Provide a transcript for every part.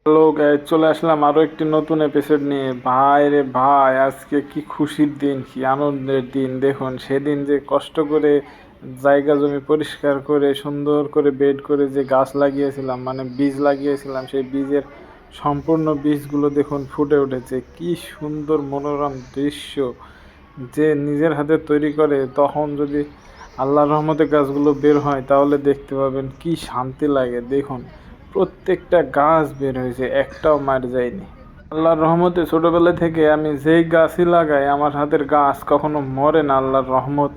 Hello guys, চলে আসলাম আরো একটি নতুন এপিসোড নিয়ে। ভাই রে ভাই, আজকে কি খুশির দিন, কি আনন্দের দিন! দেখুন, সেদিন যে কষ্ট করে জায়গা জমি পরিষ্কার করে সুন্দর করে বেড করে যে গাছ লাগিয়েছিলাম, মানে বীজ লাগিয়েছিলাম, সেই বীজের সম্পূর্ণ বীজগুলো দেখুন ফুটে উঠেছে। কি সুন্দর মনোরম দৃশ্য! যে নিজের হাতে তৈরি করে তখন যদি আল্লাহর রহমতে গাছগুলো বের হয় তাহলে দেখতে পাবেন কি শান্তি লাগে। দেখুন, প্রত্যেকটা গাছ বের হয়েছে, একটাও মার যায়নি। আল্লাহর রহমতে ছোটবেলা থেকে আমি যেই গাছই লাগাই, আমার হাতের গাছ কখনো মরে না। আল্লাহর রহমত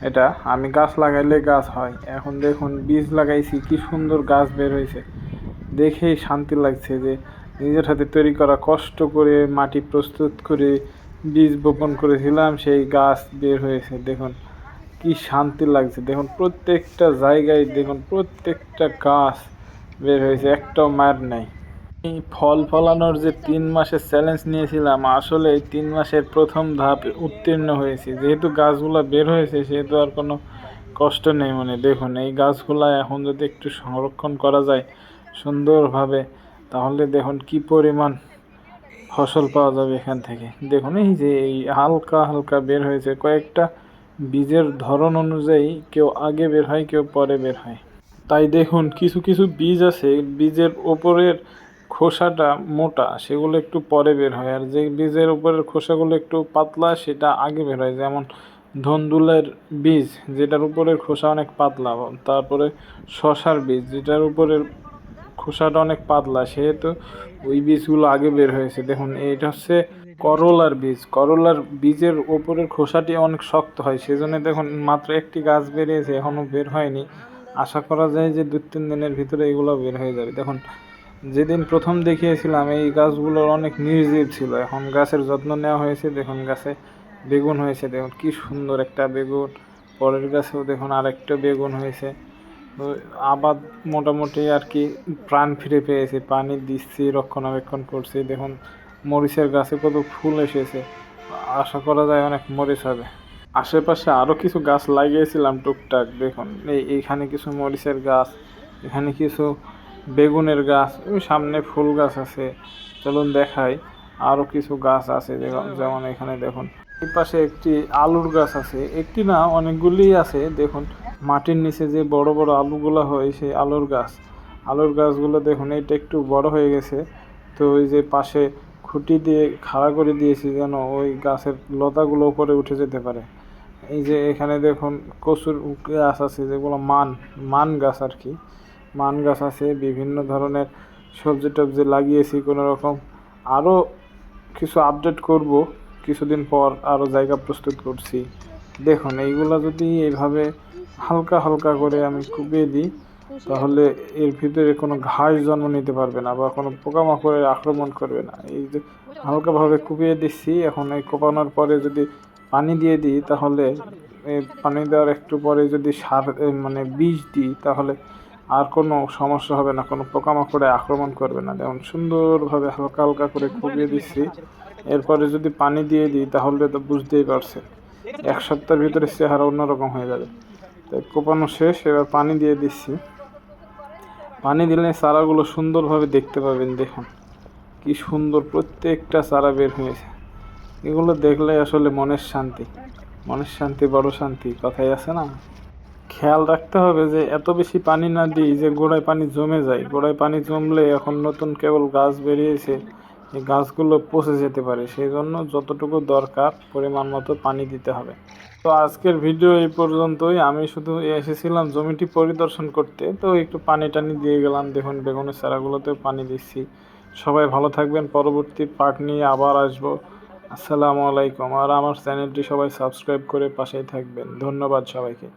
এটা। আমি গাছ লাগাইলে গাছ হয়। এখন দেখুন, বীজ লাগাইছি, কি সুন্দর গাছ বের হয়েছে। দেখেই শান্তি লাগছে যে নিজের হাতে তৈরি করা, কষ্ট করে মাটি প্রস্তুত করে বীজ বপন করেছিলাম, সেই গাছ বের হয়েছে। দেখুন কি শান্তি লাগছে। দেখুন প্রত্যেকটা জায়গায়, দেখুন প্রত্যেকটা গাছ বের হয়েছে, একটাও মার নাই। এই ফল ফলানোর যে 3 মাসের চ্যালেঞ্জ নিয়েছিলাম, আসলে এই 3 মাসের প্রথম ধাপ উত্তীর্ণ হয়েছি। যেহেতু গাছগুলা বের হয়েছে সেহেতু আর কোনো কষ্ট নেই মনে। দেখুন এই গাছগুলা এখন যদি একটু সংরক্ষণ করা যায় সুন্দরভাবে, তাহলে দেখুন কি পরিমাণ ফসল পাওয়া যাবে এখান থেকে। দেখুন এই যে এই হালকা হালকা বের হয়েছে, কয়েকটা বীজের ধরন অনুযায়ী কেউ আগে বের হয়, কেউ পরে বের হয়। তাই দেখুন কিছু কিছু বীজ আছে, বীজের ওপরের খোসাটা মোটা, সেগুলো একটু পরে বের হয়। আর যে বীজের উপরের খোসাগুলো একটু পাতলা, সেটা আগে বের হয়। যেমন ধন্দুলের বীজ, যেটার উপরের খোসা অনেক পাতলা। তারপরে শশার বীজ, যেটার উপরের খোসাটা অনেক পাতলা, সেহেতু ওই বীজগুলো আগে বের হয়েছে। দেখুন এইটা হচ্ছে করলার বীজ। করলার বীজের ওপরের খোসাটি অনেক শক্ত হয়, সেজন্য দেখুন মাত্র একটি গাছ বেরিয়েছে, এখনও বের হয়নি। আশা করা যায় যে 2-3 দিনের ভিতরে এগুলো বের হয়ে যাবে। দেখুন যেদিন প্রথম দেখিয়েছিলাম এই গাছগুলোর অনেক নির্জীব ছিল, এখন গাছের যত্ন নেওয়া হয়েছে। দেখুন গাছে বেগুন হয়েছে, দেখুন কি সুন্দর একটা বেগুন। পরের গাছেও দেখুন আরেকটা বেগুন হয়েছে। তো আবাদ মোটামুটি আর কি প্রাণ ফিরে পেয়েছে। পানি দিচ্ছি, রক্ষণাবেক্ষণ করছি। দেখুন মরিচের গাছে কত ফুল এসেছে, আশা করা যায় অনেক মরিচ হবে। আশেপাশে আরও কিছু গাছ লাগিয়েছিলাম টুকটাক। দেখুন এইখানে কিছু মরিচের গাছ, এখানে কিছু বেগুনের গাছ, ওই সামনে ফুল গাছ আছে। চলুন দেখাই, আরও কিছু গাছ আছে। যেমন এখানে দেখুন এই পাশে একটি আলুর গাছ আছে, একটি না অনেকগুলি আছে। দেখুন মাটির নিচে যে বড় বড় আলুগুলো হয়, সেই আলুর গাছগুলো দেখুন এইটা একটু বড় হয়ে গেছে। তো ওই যে পাশে খুঁটি দিয়ে খাড়া করে দিয়েছি যেন ওই গাছের লতাগুলো উপরে উঠে যেতে পারে। এই যে এখানে দেখুন কচুর গাছ আছে, যেগুলো মান গাছ আর কি। মান গাছ আছে, বিভিন্ন ধরনের সবজি টবজি লাগিয়েছি কোনো রকম। আরও কিছু আপডেট করব কিছুদিন পর, আরও জায়গা প্রস্তুত করছি। দেখুন এইগুলা যদি এইভাবে হালকা হালকা করে আমি কুপিয়ে দিই, তাহলে এর ভিতরে কোনো ঘাস জন্ম নিতে পারবে না বা কোনো পোকামাকড়ের আক্রমণ করবে না। এই যে হালকাভাবে কুপিয়ে দিচ্ছি, এখন এই কোপানোর পরে যদি পানি দিয়ে দিই, তাহলে পানি দেওয়ার একটু পরে যদি সার মানে বীজ দিই, তাহলে আর কোনো সমস্যা হবে না, কোনো পোকামাকড়ে আক্রমণ করবে না। যেমন সুন্দরভাবে হালকা হালকা করে কুপিয়ে দিচ্ছি। এরপরে যদি পানি দিয়ে দিই, তাহলে তো বুঝতেই পারছেন 1 সপ্তাহের ভিতরে চেহারা অন্যরকম হয়ে যাবে। তাই কোপানো শেষ, এবার পানি দিয়ে দিচ্ছি। পানি দিলে চারাগুলো সুন্দরভাবে দেখতে পাবেন। দেখুন কি সুন্দর প্রত্যেকটা চারা বের হয়েছে। এগুলো দেখলে আসলে মনের শান্তি বড় শান্তি, কথাই আছে না। খেয়াল রাখতে হবে যে এত বেশি পানি না দিই যে গোড়ায় পানি জমে যায়। গোড়ায় পানি জমলে, এখন নতুন কেবল গাছ বেরিয়েছে, এই গাছগুলো পচে যেতে পারে। সেই জন্য যতটুকু দরকার পরিমাণ মতো পানি দিতে হবে। তো আজকের ভিডিও এই পর্যন্তই। আমি শুধু এসেছিলাম জমিটি পরিদর্শন করতে, তো একটু পানি টানি দিয়ে গেলাম। দেখুন বেগুনের চারাগুলোতেও পানি দিচ্ছি। সবাই ভালো থাকবেন, পরবর্তী পার্ট নিয়ে আবার আসবো। আসসালামু আলাইকুম। আর আমার চ্যানেলটি সবাই সাবস্ক্রাইব করে পাশেই থাকবেন। ধন্যবাদ সবাইকে।